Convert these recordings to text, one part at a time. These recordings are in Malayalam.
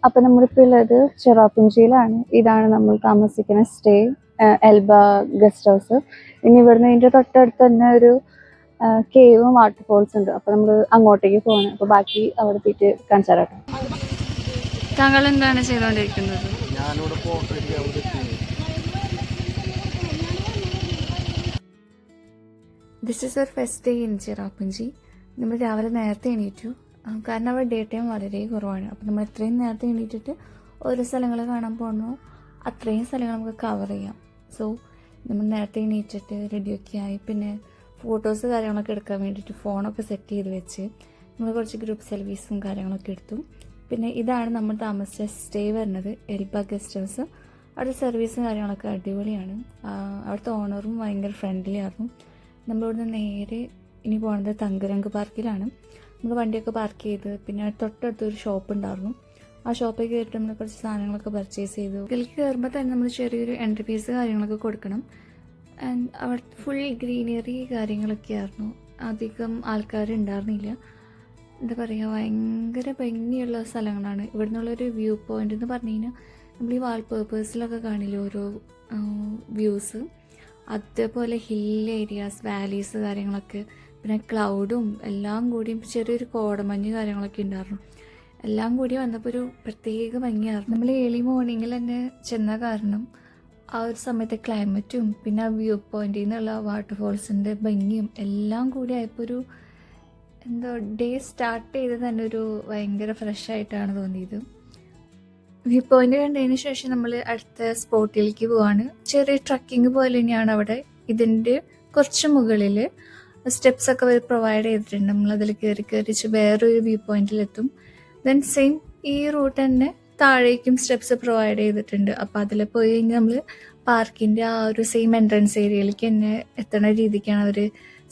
അപ്പം നമ്മളിപ്പോൾ ഉള്ളത് ചിറാപുഞ്ചിയിലാണ്. ഇതാണ് നമ്മൾ താമസിക്കുന്ന സ്റ്റേ, എൽബ ഗസ്റ്റ് ഹൗസ്. ഇനി ഇവിടുന്ന് ഇതിൻ്റെ തൊട്ടടുത്ത് തന്നെ ഒരു കേവും വാട്ടർഫോൾസ് ഉണ്ട്. അപ്പോൾ നമ്മൾ അങ്ങോട്ടേക്ക് പോകണം. അപ്പോൾ ബാക്കി അവിടെ എത്തിയിട്ട് കാണിച്ചു തരാം. താങ്കൾ എന്താണ് ചെയ്തുകൊണ്ടിരിക്കുന്നത്? This is our first day in Cherrapunji. നമ്മൾ രാവിലെ നേരത്തെ എണീറ്റു, കാരണം അവിടെ ഡേ ടൈം വളരെ കുറവാണ്. അപ്പോൾ നമ്മൾ എത്രയും നേരത്തെ എണീറ്റിട്ട് ഓരോ സ്ഥലങ്ങൾ കാണാൻ പോകണോ അത്രയും സ്ഥലങ്ങൾ നമുക്ക് കവർ ചെയ്യാം. സോ നമ്മൾ നേരത്തെ എണീറ്റിട്ട് റെഡിയൊക്കെ ആയി, പിന്നെ ഫോട്ടോസ് കാര്യങ്ങളൊക്കെ എടുക്കാൻ വേണ്ടിയിട്ട് ഫോണൊക്കെ സെറ്റ് ചെയ്ത് വെച്ച് നമ്മൾ കുറച്ച് ഗ്രൂപ്പ് സെൽഫീസും കാര്യങ്ങളൊക്കെ എടുത്തു. പിന്നെ ഇതാണ് നമ്മൾ താമസിച്ച സ്റ്റേ വരുന്നത്, എൽബ ഗസ്റ്റ് ഹൗസ്. അവിടെ സർവീസും കാര്യങ്ങളൊക്കെ അടിപൊളിയാണ്. അവിടുത്തെ ഓണറും ഭയങ്കര ഫ്രണ്ട്ലി ആയിരുന്നു. നമ്മളിവിടുന്ന് നേരെ ഇനി പോകുന്നത് തങ്കരംഗ് പാർക്കിലാണ്. നമ്മൾ വണ്ടിയൊക്കെ പാർക്ക് ചെയ്ത് പിന്നെ തൊട്ടടുത്തൊരു ഷോപ്പ് ഉണ്ടായിരുന്നു. ആ ഷോപ്പിൽ കയറിയിട്ട് നമ്മൾ കുറച്ച് സാധനങ്ങളൊക്കെ പർച്ചേസ് ചെയ്തു. ഇതിലേക്ക് കയറുമ്പോൾ തന്നെ നമ്മൾ ചെറിയൊരു എൻട്രി ഫീസ് കാര്യങ്ങളൊക്കെ കൊടുക്കണം. ആൻഡ് അവിടെ ഫുൾ ഗ്രീനറി കാര്യങ്ങളൊക്കെ ആയിരുന്നു. അധികം ആൾക്കാരുണ്ടായിരുന്നില്ല. എന്താ പറയുക, ഭയങ്കര ഭംഗിയുള്ള സ്ഥലങ്ങളാണ്. ഇവിടെ നിന്നുള്ളൊരു വ്യൂ പോയിൻ്റ് എന്ന് പറഞ്ഞു കഴിഞ്ഞാൽ നമ്മൾ ഈ വാൾപേപ്പേഴ്സിലൊക്കെ കാണില്ലേ ഓരോ വ്യൂസ്, അതേപോലെ ഹിൽ ഏരിയാസ്, വാലീസ് കാര്യങ്ങളൊക്കെ, പിന്നെ ക്ലൗഡും എല്ലാം കൂടിയും ചെറിയൊരു കോടമഞ്ഞ് കാര്യങ്ങളൊക്കെ ഉണ്ടായിരുന്നു. എല്ലാം കൂടി വന്നപ്പോൾ ഒരു പ്രത്യേക ഭംഗിയായിരുന്നു. നമ്മൾ ഏർലി മോർണിംഗിൽ തന്നെ ചെന്ന കാരണം ആ ഒരു സമയത്തെ ക്ലൈമറ്റും പിന്നെ ആ വ്യൂ പോയിന്റിൽ നിന്നുള്ള വാട്ടർഫോൾസിൻ്റെ ഭംഗിയും എല്ലാം കൂടി ആയപ്പോൾ ഒരു എന്തോ ഡേ സ്റ്റാർട്ട് ചെയ്ത് തന്നെ ഒരു ഭയങ്കര ഫ്രഷ് ആയിട്ടാണ് തോന്നിയത്. വ്യൂ പോയിന്റ് കണ്ടതിന് ശേഷം നമ്മൾ അടുത്ത സ്പോട്ടിലേക്ക് പോവാണ്. ചെറിയ ട്രക്കിംഗ് പോലെ തന്നെയാണ് അവിടെ. ഇതിൻ്റെ കുറച്ച് മുകളിൽ സ്റ്റെപ്സ് ഒക്കെ അവർ പ്രൊവൈഡ് ചെയ്തിട്ടുണ്ട്. നമ്മളതിൽ കയറി വേറൊരു വ്യൂ പോയിന്റിലെത്തും. ദെൻ സെയിം ഈ റൂട്ട് തന്നെ താഴേക്കും സ്റ്റെപ്സ് പ്രൊവൈഡ് ചെയ്തിട്ടുണ്ട്. അപ്പോൾ അതിൽ പോയി കഴിഞ്ഞാൽ നമ്മൾ പാർക്കിൻ്റെ ആ ഒരു സെയിം എൻട്രൻസ് ഏരിയയിലേക്ക് തന്നെ എത്തുന്ന രീതിക്കാണ് അവർ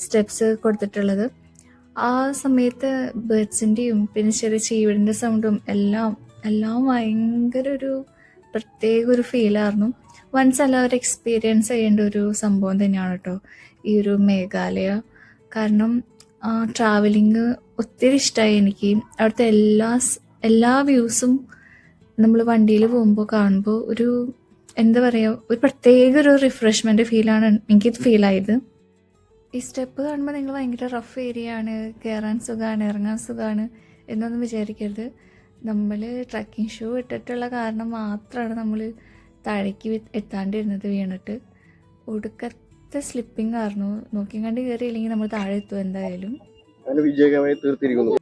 സ്റ്റെപ്സ് കൊടുത്തിട്ടുള്ളത്. ആ സമയത്ത് ബേർഡ്സിൻ്റെയും പിന്നെ ചെറിയ ചീവിടിൻ്റെ സൗണ്ടും എല്ലാം ഭയങ്കര ഒരു പ്രത്യേക ഒരു ഫീലായിരുന്നു. വൺസ് എല്ലാവരും എക്സ്പീരിയൻസ് ചെയ്യേണ്ട ഒരു സംഭവം തന്നെയാണ് കേട്ടോ ഈ ഒരു മേഘാലയ. കാരണം ട്രാവലിങ് ഒത്തിരി ഇഷ്ടമായി എനിക്ക്. അവിടുത്തെ എല്ലാ വ്യൂസും നമ്മൾ വണ്ടിയിൽ പോകുമ്പോൾ കാണുമ്പോൾ ഒരു എന്താ പറയുക, ഒരു പ്രത്യേക ഒരു റിഫ്രഷ്മെൻറ്റ് ഫീലാണ് എനിക്കിത് ഫീലായത്. ഈ സ്റ്റെപ്പ് കാണുമ്പോൾ നിങ്ങൾ ഭയങ്കര റഫ് ഏരിയ ആണ്, കയറാൻ സുഖമാണ്, ഇറങ്ങാൻ സുഖമാണ് എന്നൊന്നും വിചാരിക്കരുത്. നമ്മൾ ട്രക്കിംഗ് ഷൂ ഇട്ടിട്ടുള്ള കാരണം മാത്രമാണ് നമ്മൾ താഴേക്ക് എത്താണ്ടിരുന്നത് വീണിട്ട്. ഒടുക്കത്തെ സ്ലിപ്പിംഗ് ആയിരുന്നു. നോക്കിയും കണ്ട് കയറിയില്ലെങ്കിൽ നമ്മൾ താഴെ എത്തും എന്തായാലും. വിജയകരമായി തീർത്തിരിക്കുന്നു.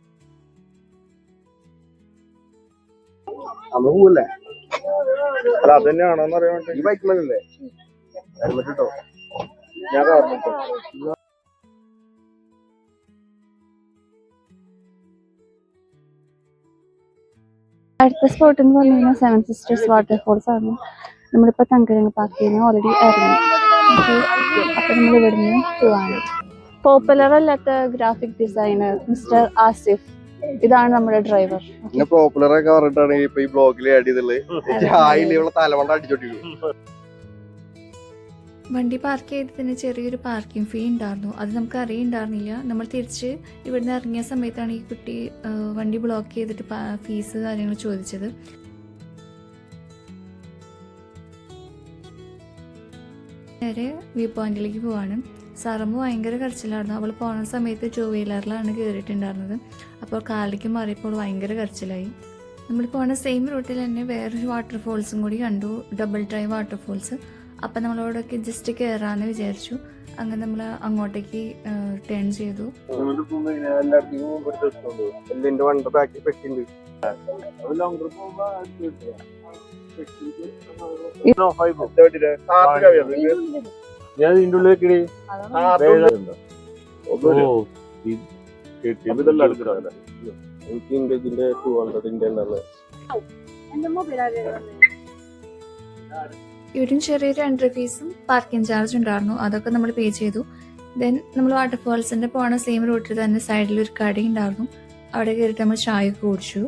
അല്ല അത് തന്നെയാണോന്ന് അറിയാൻ വേണ്ടി. ഈ ബൈക്കിലല്ലേ ഹെൽമെറ്റ് കിട്ടോ? ഞാൻ അടുത്ത സ്പോട്ട് എന്ന് പറഞ്ഞു കഴിഞ്ഞാൽ 7 സിസ്റ്റേഴ്സ് വാട്ടർഫോൾസ് ആണ്. നമ്മളിപ്പോൾ തങ്കരംഗ് പാർക്കിൽ നിന്ന് ഓൾറെഡി ഇറങ്ങി. അപ്പോൾ നമ്മൾ ഇവിടുന്ന് പോവാണ്. പോപ്പുലർ അല്ലാത്ത ഗ്രാഫിക് ഡിസൈനർ മിസ്റ്റർ ആസിഫ്, ഇതാണ് നമ്മുടെ ഡ്രൈവർ. പോപ്പുലർ ഒക്കെ പറഞ്ഞിട്ടാണ് ഇപ്പൊ ഈ ബ്ലോഗിൽ ആഡ് ചെയ്തുള്ളത്. തലമണ്ട അടിച്ചോട്ടിരിക്കും. വണ്ടി പാർക്ക് ചെയ്തതിന് ചെറിയൊരു പാർക്കിംഗ് ഫീ ഉണ്ടായിരുന്നു. അത് നമുക്ക് അറിയുണ്ടായിരുന്നില്ല. നമ്മൾ തിരിച്ച് ഇവിടുന്ന് ഇറങ്ങിയ സമയത്താണ് ഈ കുട്ടി വണ്ടി ബ്ലോക്ക് ചെയ്തിട്ട് ഫീസ് കാര്യങ്ങൾ ചോദിച്ചത്. നേരെ വ്യൂ പോയിന്റിലേക്ക് പോവാണ്. സറമ്പ് ഭയങ്കര കരച്ചിലായിരുന്നു. അവൾ പോകുന്ന സമയത്ത് 2 വീലറിലാണ് കയറിയിട്ടുണ്ടായിരുന്നത്. അപ്പോൾ കാലിലേക്ക് മാറിയപ്പോൾ ഭയങ്കര കരച്ചിലായി. നമ്മൾ പോകുന്ന സെയിം റൂട്ടിൽ തന്നെ വേറൊരു വാട്ടർഫോൾസും കൂടി കണ്ടു, ഡബിൾ ഡ്രൈവ് വാട്ടർഫോൾസ്. അപ്പം നമ്മളോടൊക്കെ ജസ്റ്റ് കയറാമെന്ന് വിചാരിച്ചു. അങ്ങനെ നമ്മൾ അങ്ങോട്ടേക്ക് ടേൺ ചെയ്തു. ഞാൻ ഇതിൻ്റെ ഉള്ളിലേക്ക് ഇവിടും ചെറിയൊരു എൻട്രി ഫീസും പാർക്കിംഗ് ചാർജ് ഉണ്ടായിരുന്നു. അതൊക്കെ നമ്മൾ പേ ചെയ്തു. ദെൻ നമ്മൾ വാട്ടർഫോൾസിന്റെ പോണ സെയിം റൂട്ടിൽ തന്നെ സൈഡിൽ ഒരു കട ഉണ്ടായിരുന്നു. അവിടെ കയറിയിട്ട് നമ്മൾ ചായ ഒക്കെ കുടിച്ചു.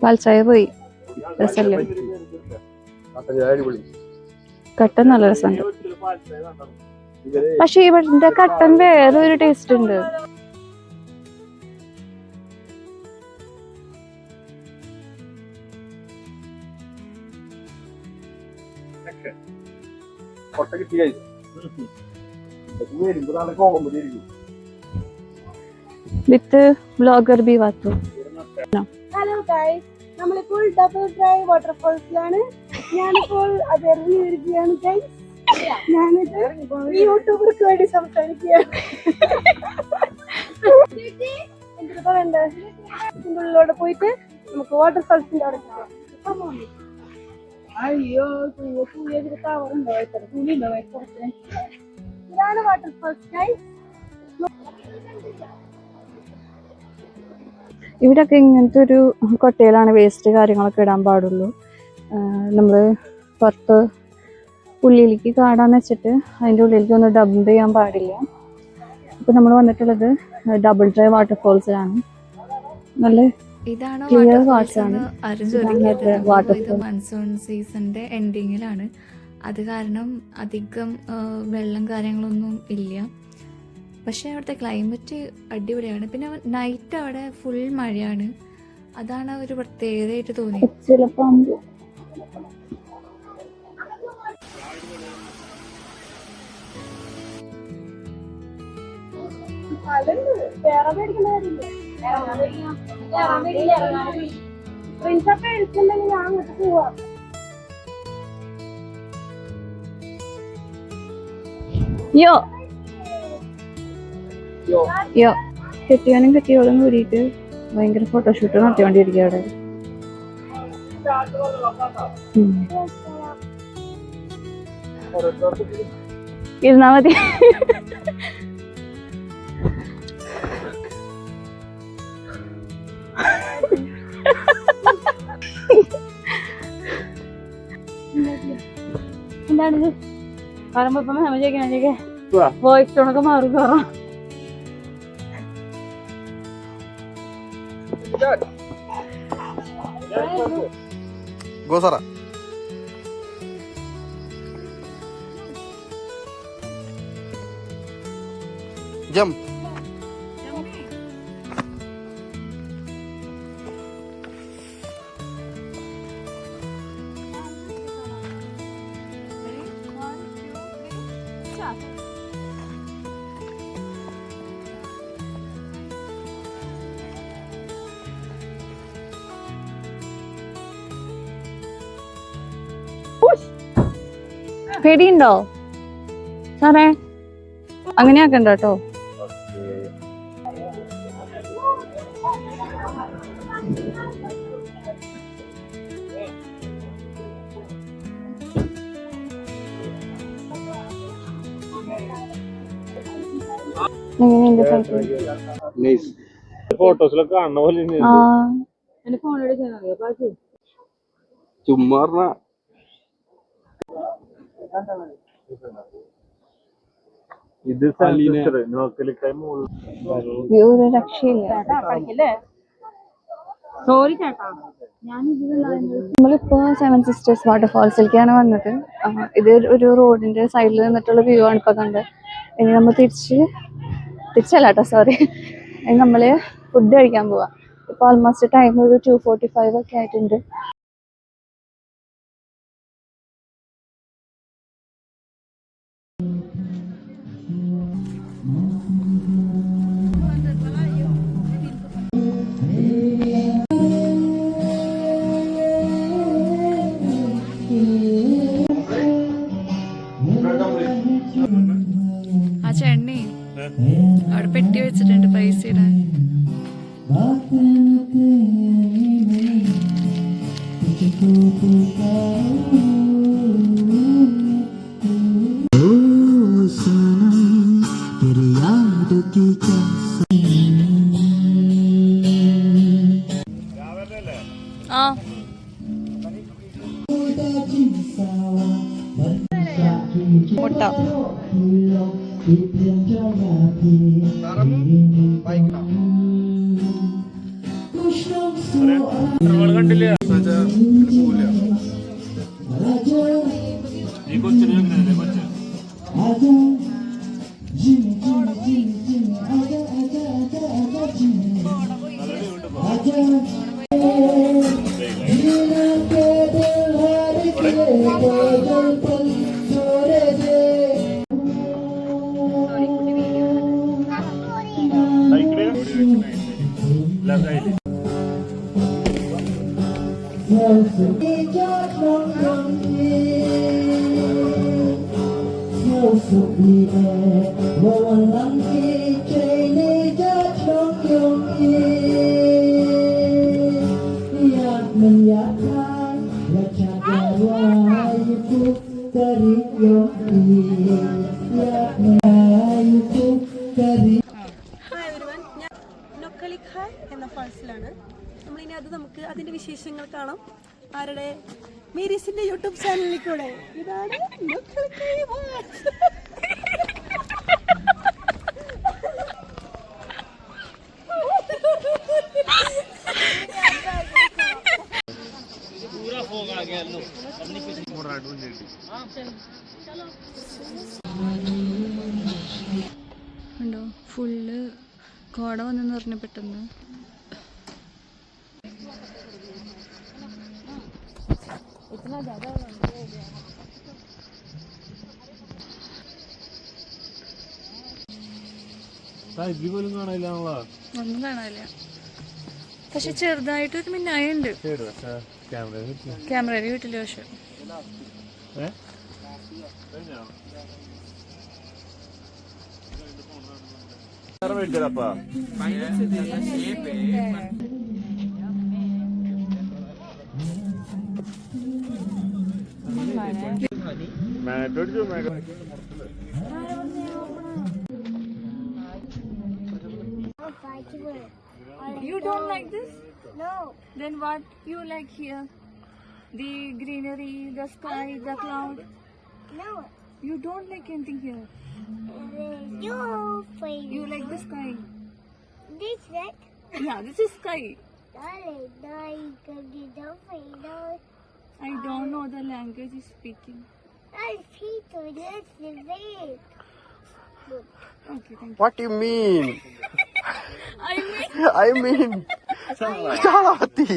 പാൽച്ചായ പോയി, രസല്ലേ? കട്ടൻ നല്ല രസമുണ്ട്. പക്ഷെ ഇവിടുത്തെ കട്ടൻ വേറെ ഒരു ടേസ്റ്റ് ഉണ്ട്. വിത്ത് വ്ലോഗർ ബി വാത്തു. ഹലോ ഗൈസ്, നമ്മളിപ്പോൾ ഡബിൾ ഡ്രൈ വാട്ടർഫോൾസിലാണ്. ഞാനിപ്പോൾ അത് ഇറങ്ങിയിരിക്കുകയാണ് ഗൈസ്. ഞാനിത് യൂട്യൂബർക്ക് വേണ്ടി സംസാരിക്കുകയാണ്. എന്തൊക്കെ പറയണ്ടേ, ഇതിൻ്റെ ഉള്ളിലൂടെ പോയിട്ട് നമുക്ക് വാട്ടർഫോൾസിൻ്റെ അവിടെ പോകാം. അയ്യോ ടവറുണ്ടോ, എത്ര തുണിയുണ്ടോ, ഇതാണ് വാട്ടർഫോൾസ് ഗൈസ്. ഇവിടെയൊക്കെ ഇങ്ങനത്തെ ഒരു കൊട്ടയിലാണ് വേസ്റ്റ് കാര്യങ്ങളൊക്കെ ഇടാൻ പാടുള്ളൂ. നമ്മൾ പുറത്ത് ഉള്ളിലേക്ക് കാടാന്ന് വെച്ചിട്ട് അതിൻ്റെ ഉള്ളിലേക്ക് ഒന്നും ഡംപ് ചെയ്യാൻ പാടില്ല. അപ്പോൾ നമ്മൾ വന്നിട്ടുള്ളത് ഡബിൾ ഡ്രൈ വാട്ടർഫോൾസിലാണ്. നല്ല ഇതാണ് ക്ലിയർ വാട്ടർ ആണ്. ഇത് മൺസൂൺ സീസണിന്റെ എൻഡിങ്ങിലാണ്. അത് കാരണം അധികം വെള്ളം കാര്യങ്ങളൊന്നും ഇല്ല. പക്ഷെ അവിടുത്തെ ക്ലൈമറ്റ് അടിപൊളിയാണ്. പിന്നെ നൈറ്റ് അവിടെ ഫുൾ മഴയാണ്. അതാണ് ഒരു പ്രത്യേകതയായിട്ട് തോന്നിയത്. ചിലപ്പോൾ പ്രിൻസൊക്കെ എടുക്കുന്നുണ്ടെങ്കിൽ ഞാൻ അങ്ങോട്ട് പോവാം. യോ യോ കെട്ടിയാനും കെട്ടിയോളും കൂടിയിട്ട് ഭയങ്കര ഫോട്ടോഷൂട്ട് നടത്തിക്കൊണ്ടിരിക്കുക അവിടെ. ഇരുന്നാ മതി. എന്താണിത് പറയുമ്പോ ഇപ്പം ചോദിക്കണേ വോയിസ് ടോണൊക്കെ മാറും കയറാം. Go Sara. Jump. പേടിയുണ്ടോ സാറേ? അങ്ങനെയാക്കണ്ട കേട്ടോ. എങ്ങനെയുണ്ട് ഫോട്ടോസിലൊക്കെ കാണുന്ന പോലെ ചുമ്മാ ഇത് ഒരു രക്ഷയില്ല. നമ്മളിപ്പോ 7 സിസ്റ്റേഴ്സ് വാട്ടർഫാൾസിലേക്കാണ് വന്നത്. ഇത് ഒരു റോഡിന്റെ സൈഡിൽ നിന്നിട്ടുള്ള വ്യൂ ആണ് ഇപ്പൊ കണ്ടത്. ഇനി നമ്മൾ തിരിച്ചല്ല കേട്ടോ, സോറി. ഇനി നമ്മള് ഫുഡ് കഴിക്കാൻ പോവാ. ഇപ്പൊ ഓൾമോസ്റ്റ് ടൈം ഒരു 2:45 ഒക്കെ ആയിട്ടുണ്ട്. ആ ചെണ്ണി അവിടെ പെട്ടി വെച്ചിട്ടുണ്ട് പൈസ ഇടാൻ. ആ മുട്ട കണ്ടില്ല ഈ കൊച്ചിന് ഹായ് എവരിവൺ, ഞാൻ നൊക്കളിഖായ് എന്ന ഫാൾസിലാണ്. നമ്മളിനി നമുക്ക് അതിന്റെ വിശേഷങ്ങൾ കാണാം. ആരുടെ? മീരീസിന്റെ യൂട്യൂബ് ചാനലിൽ കൂടെ. ഇതാണ് നൊക്കളിഖായ് ഫാൾസ്. ഉണ്ടോ ഫുള്ള് കോട വന്നെന്ന് പറഞ്ഞു പെട്ടെന്ന്. പോലും കാണാനില്ല. ഒന്നും കാണാനില്ല, പക്ഷെ ചെറുതായിട്ടൊരു മിന്നായുണ്ട്. ക്യാമറയിൽ കിട്ടില്ല. പക്ഷെ മേടിച്ചതാപ്പാ. മാറ്റടിച്ചോ You don't like this? No. Then what you like here? The greenery, the sky, the cloud? No. You don't like anything here? You like the sky? This that. Yeah, this is sky. I don't know the language he's speaking. Okay, thank you. What do you mean? I mean, I mean Shalavati.